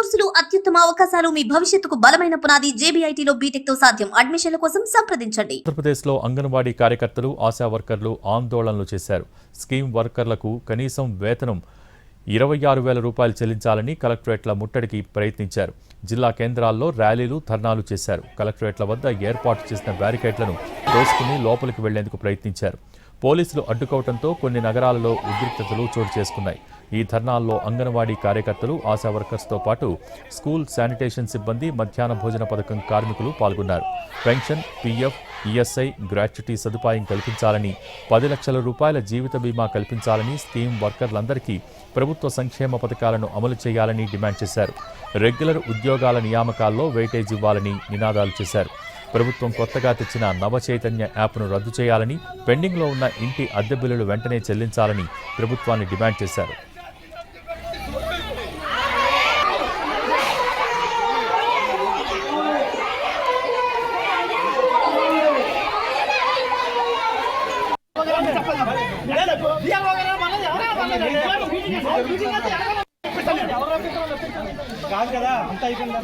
కోర్సులు అత్యుత్తమ అవకాశాలు మీ భవిష్యత్తుకు బలమైన పునాది JBITలో బీటెక్ తో సాధ్యం. అడ్మిషన్ల కోసం సంప్రదించండి. ఆంధ్రప్రదేశ్లో అంగన్వాడీ కార్యకర్తలు ఆశా వర్కర్లు ఆందోళనలు చేశారు. స్కీమ్ వర్కర్లకు కనీసం వేతనం 26,000 రూపాయలు చెల్లించాలని కలెక్టరేట్ల ముట్టడికి ప్రయత్నించారు. జిల్లా కేంద్రాల్లో ర్యాలీలు ధర్నాలు చేశారు. కలెక్టరేట్ల వద్ద ఏర్పాటు చేసిన బ్యారికేడ్లను తోసుకుని లోపలికి వెళ్లేందుకు ప్రయత్నించారు. పోలీసులు అడ్డుకోవడంతో కొన్ని నగరాలలో ఉద్రిక్తతలు చోటు చేసుకున్నాయి. ఈ ధర్నాల్లో అంగన్వాడీ కార్యకర్తలు ఆశా వర్కర్స్తో పాటు స్కూల్ శానిటేషన్ సిబ్బంది, మధ్యాహ్న భోజన పథకం కార్మికులు పాల్గొన్నారు. పెన్షన్, PF, ESI, గ్రాట్యుటీ సదుపాయం కల్పించాలని, 10 లక్షల రూపాయల జీవిత బీమా కల్పించాలని, స్కీమ్ వర్కర్లందరికీ ప్రభుత్వ సంక్షేమ పథకాలను అమలు చేయాలని డిమాండ్ చేశారు. రెగ్యులర్ ఉద్యోగాల నియామకాల్లో వెయిటేజ్ ఇవ్వాలని నినాదాలు చేశారు. ప్రభుత్వం కొత్తగా తెచ్చిన నవచైతన్య యాప్ను రద్దు చేయాలని, పెండింగ్లో ఉన్న ఇంటి అద్దె బిల్లులు వెంటనే చెల్లించాలని ప్రభుత్వాన్ని డిమాండ్ చేశారు. కాదు కదా అంత అయిపోయింది.